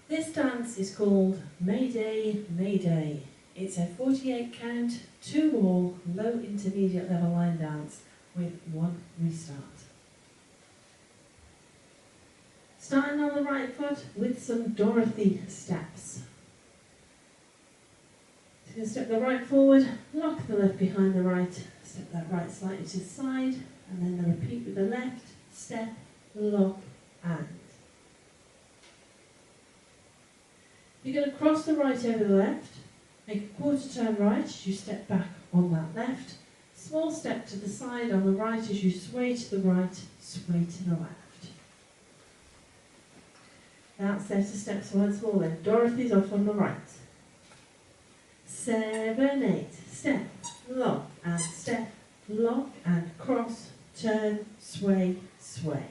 This dance is called Mayday Mayday. It's a 48 count, 2 wall, low intermediate level line dance with 1 restart. Starting on the right foot with some Dorothy steps. So you're going to step the right forward, lock the left behind the right, step that right slightly to the side, and then repeat with the left, step, lock, and. You're going to cross the right over the left, make a quarter turn right as you step back on that left, small step to the side on the right as you sway to the right, sway to the left. That set of steps once more then. Dorothy's off on the right. 7, 8, step, lock and step, lock and cross, turn, sway, sway.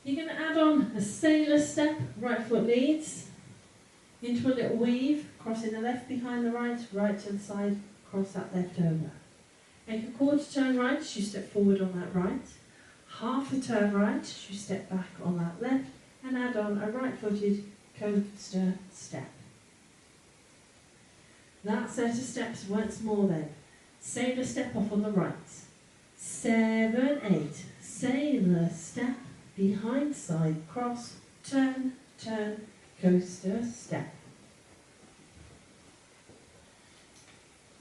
You're going to add on a sailor step, right foot leads, into a little weave, crossing the left behind the right, right to the side, cross that left over. Make a quarter turn right as you step forward on that right, half a turn right as you step back on that left, and add on a right-footed coaster step. That set of steps once more then. Sailor step off on the right. 7, 8, sailor step, behind side cross, turn, turn, coaster step.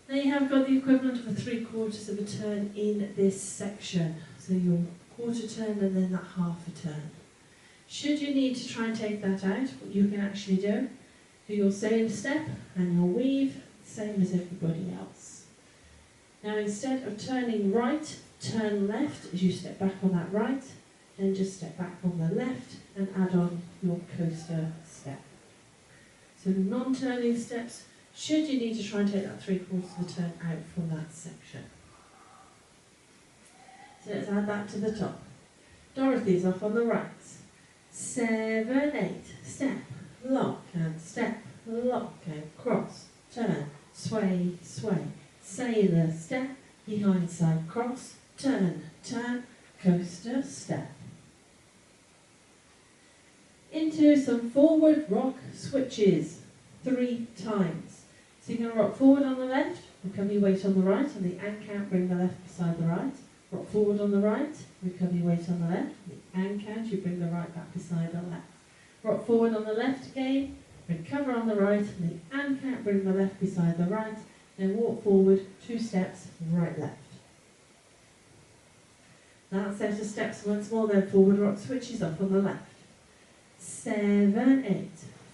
Now you have got the equivalent of a 3/4 of a turn in this section. So your quarter turn and then that half a turn. Should you need to try and take that out, what you can actually do your sailor step and your weave, same as everybody else. Now instead of turning right, turn left as you step back on that right, then just step back on the left and add on your coaster step. So non-turning steps, should you need to try and take that 3/4 of a turn out from that section. So let's add that to the top. Dorothy's off on the right. 7, 8, step, lock and step, lock and cross, turn, sway, sway, sailor step, behind side cross, turn, turn, coaster step. Into some forward rock switches 3 times. So you're going to rock forward on the left, recover your weight on the right, on the and count, bring the left beside the right. Rock forward on the right, recover your weight on the left, the and count, you bring the right back beside the left. Rock forward on the left again, recover on the right, and the and count, bring the left beside the right, then walk forward 2 steps, right, left. That set of steps once more then, forward rock switches off on the left. 7, 8,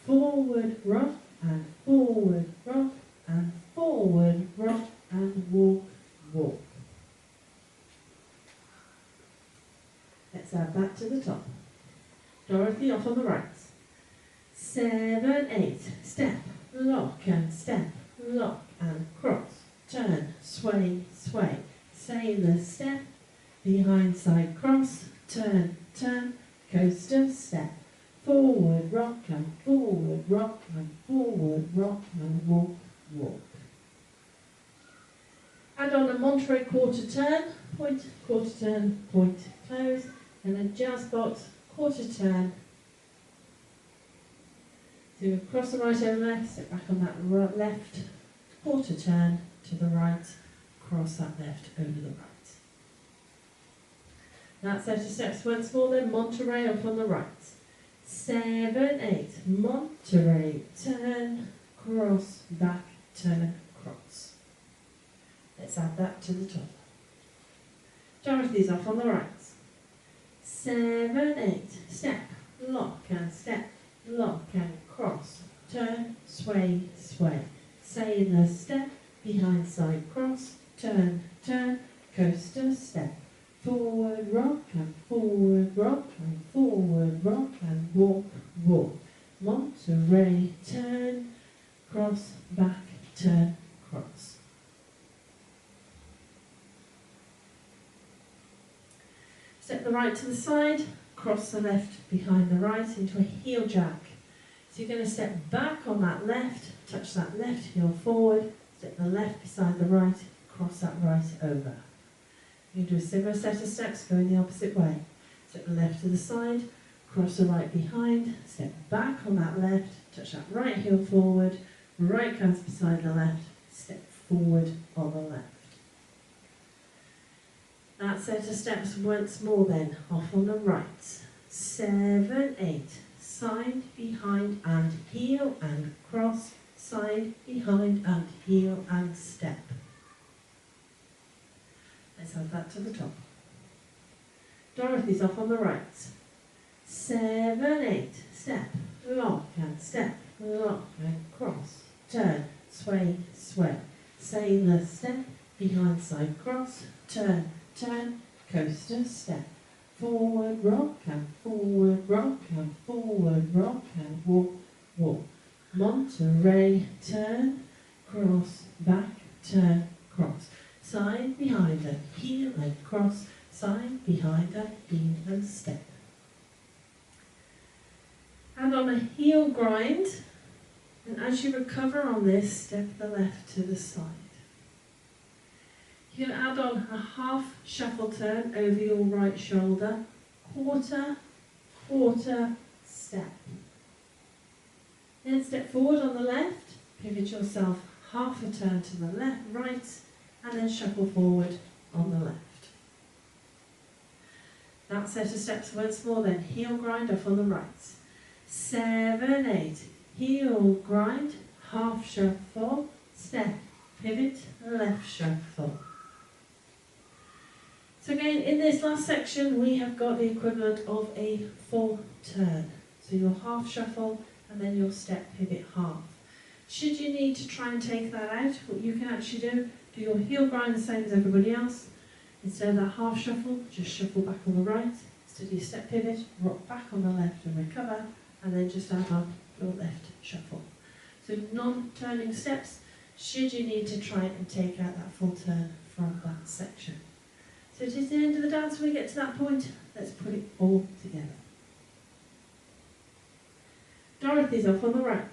forward rock and forward rock and forward rock and walk, walk. Let's add that to the top. Dorothy off on the right. 7, 8, step, lock and step, lock and cross, turn, sway, sway, sailor step, behind side cross, turn, turn, coaster step, forward rock and forward rock and forward rock and walk, walk. Add on a Monterey quarter turn, point, quarter turn, point, close, and a jazz box, quarter turn. So you cross the right over left, step back on that right, left, quarter turn to the right, cross that left over the right. That set of steps once more then, Monterey up on the right. 7, 8, Monterey, turn, cross, back, turn, cross. Let's add that to the top. Dorothy's off on the right. 7, 8, step, lock and step, lock and cross, turn, sway, sway, sailor step, behind side cross, turn, turn, coaster step, forward rock and forward rock and forward rock and walk, walk, Monterey, turn, cross, back, turn, cross. Step the right to the side, cross the left behind the right into a heel jack. So you're going to step back on that left, touch that left heel forward, step the left beside the right, cross that right over. You do a similar set of steps going the opposite way. Step the left to the side, cross the right behind, step back on that left, touch that right heel forward, right comes beside the left, step forward on the left. That set of steps once more then, off on the right. 7, 8, side, behind and heel and cross, side, behind and heel and step. Let's add that to the top. Dorothy's off on the right. 7, 8, step, lock and step, lock and cross, turn, sway, sway. Sailor step, behind side cross, turn, turn, coaster step. Forward rock and forward rock and forward rock and walk, walk. Monterey, turn, cross, back, turn, cross. Side, behind and heel and cross, side, behind and heel and step. And on a heel grind, and as you recover on this, step the left to the side. You can add on a half shuffle turn over your right shoulder, quarter, quarter, step. Then step forward on the left, pivot yourself half a turn to the left, right, and then shuffle forward on the left. That set of steps once more then, heel grind off on the right. 7, 8, heel grind, half shuffle, step, pivot, left shuffle. So again, in this last section, we have got the equivalent of a full turn. So your half shuffle and then your step, pivot, half. Should you need to try and take that out, what you can actually do your heel grind the same as everybody else. Instead of that half shuffle, just shuffle back on the right. Instead of your step pivot, rock back on the left and recover, and then just add on your left shuffle. So non-turning steps, should you need to try and take out that full turn from that section. So it is the end of the dance. When we get to that point, let's put it all together. Dorothy's off on the right.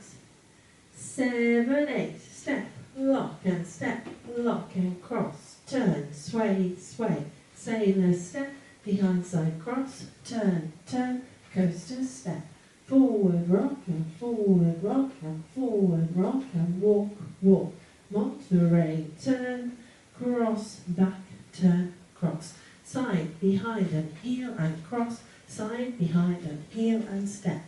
7, 8, step, lock and step, lock and cross, turn, sway, sway, sailor step, behind side cross, turn, turn, coaster step, forward rock and forward rock and forward rock and walk, walk, Monterey, turn, cross, back, turn, cross, side, behind and heel and cross, side, behind and heel and step,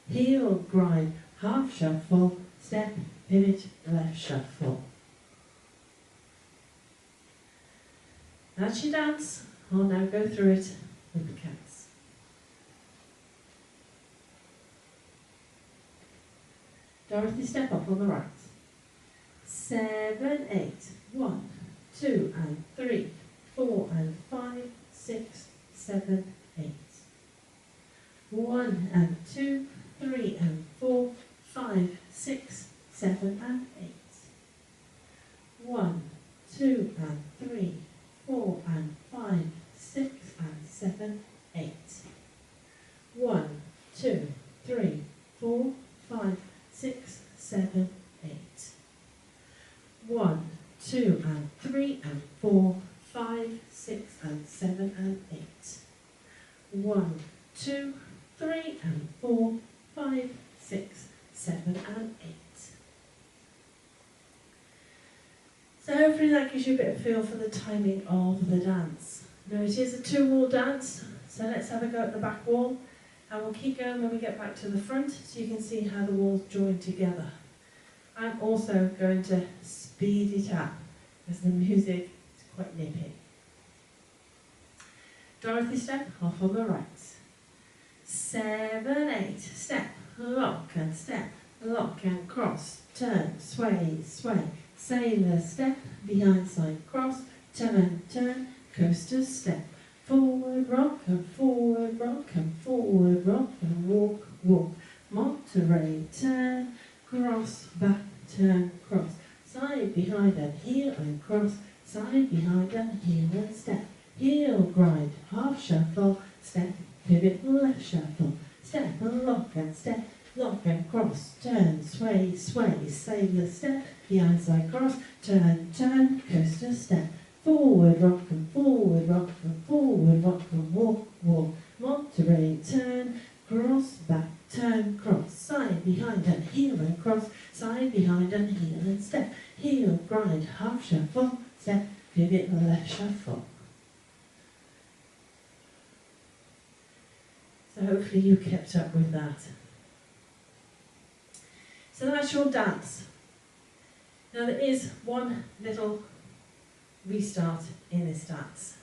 heel grind, half shuffle, step, pivot, left shuffle. That's your dance. I'll now go through it with the cats. Dorothy, step up on the right. 7, 8, 1, 2 and 3, 4 and 5, 6, 7, 8. 1 and 2, 3 and 4, 5, 6, 7 and 8. 1, 2 and 3, 4 and 5, 6 and 7, 8. 1, 2, 3, 4, 5, 6, 7, 8. 1, 2 and 3 and 4, 5, 6 and 7 and 8. 1, 2, 3 and 4, 5, 6, 7 and 8. So hopefully that gives you a bit of feel for the timing of the dance. Now it is a 2-wall dance, so let's have a go at the back wall, and we'll keep going when we get back to the front so you can see how the walls join together. I'm also going to speed it up as the music is quite nippy. Dorothy, step off on the right. 7, 8, step, lock and step, lock and cross, turn, sway, sway, sailor step, behind side cross, turn, turn, coaster step, forward rock and forward rock and forward rock and walk, walk, Monterey, turn, cross, back, turn, cross, side, behind and heel and cross, side, behind and heel and step, heel grind, half shuffle, step, pivot, left shuffle, step, lock and step, lock and cross, turn, sway, sway, sailor step, behind side cross, turn, turn, coaster step, forward rock and forward rock and forward rock and walk, walk, Monterey, turn, cross, cross, side, behind and heel and step. Heel, grind, half shuffle, step, pivot, left shuffle. So hopefully you kept up with that. So that's your dance. Now there is one little restart in this dance.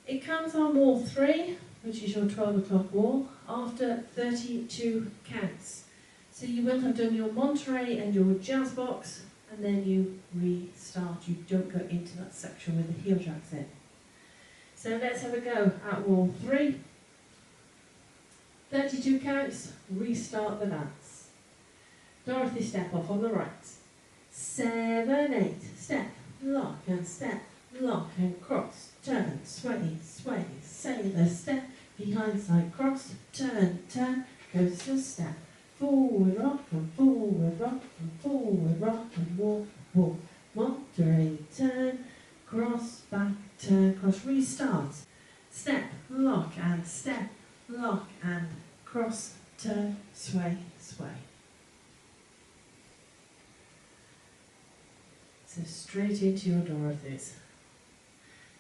It comes on wall 3, which is your 12 o'clock wall, after 32 counts. So you will have done your Monterey and your jazz box, and then you restart. You don't go into that section with the heel jacks in. So let's have a go at wall 3. 32 counts, restart the dance. Dorothy step off on the right. 7, 8, step, lock and step, lock and cross, turn, sway, sway, sailor step, behind side cross, turn, turn, goes to step, forward rock and forward rock and forward rock and walk, walk, Monterey, turn, cross, back, turn, cross, restart, step, lock and step, lock and cross, turn, sway, sway. So straight into your Dorothy's.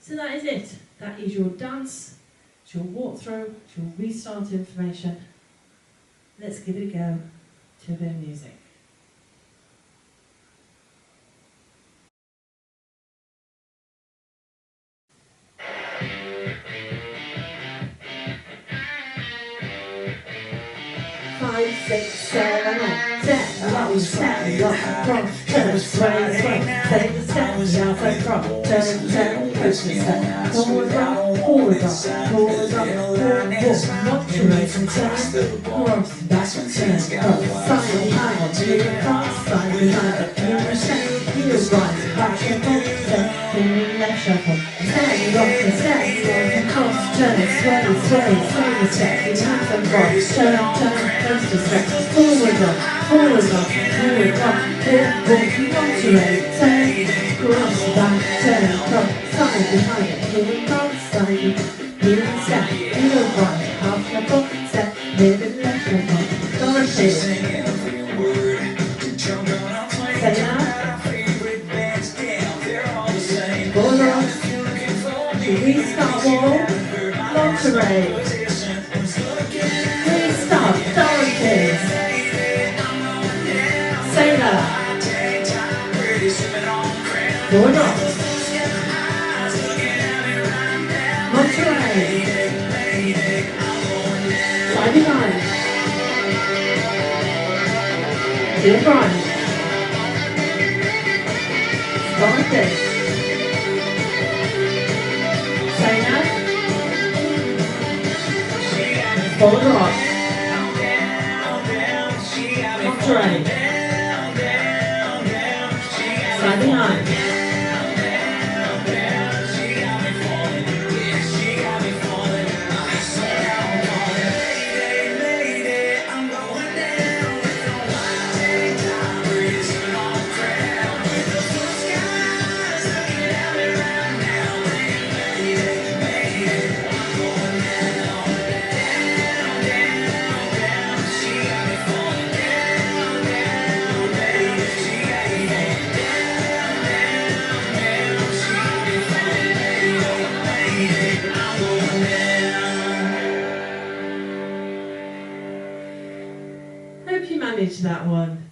So that is it. That is your dance, it's your walkthrough, it's your restart information. Let's give it a go to a bit of music. Five, six, 7, 8, step, lock, step, lock, cross, turn, sway, sway, take the step, outside cross, turn, turn, push the step, forward rock, forward rock, forward rock, forward walk, Monterey, turn, cross, back, turn, cross, side behind, heel cross, side behind, heel step, heel right, back shuffle, step, heel left shuffle, step, lock and step, and cross, turn, sway, sway, sway the step, behind and cross, turn, turn, to step, forward rock, forward rock, forward rock, walk, Monterey, turn, cross, back, turn, cross, side behind it, heel cross, side, heel step, heel right, half shuffle, step, middle left shuffle, Dorothy. Say that. Forward rock, restart wall, Monterey. Restart, Dorothy. Sailor. Forward rock. Monterey. Side behind. Heel grind. Dorothy. Sailor. Forward rock. Monterey. Side behind. Hope you managed that one.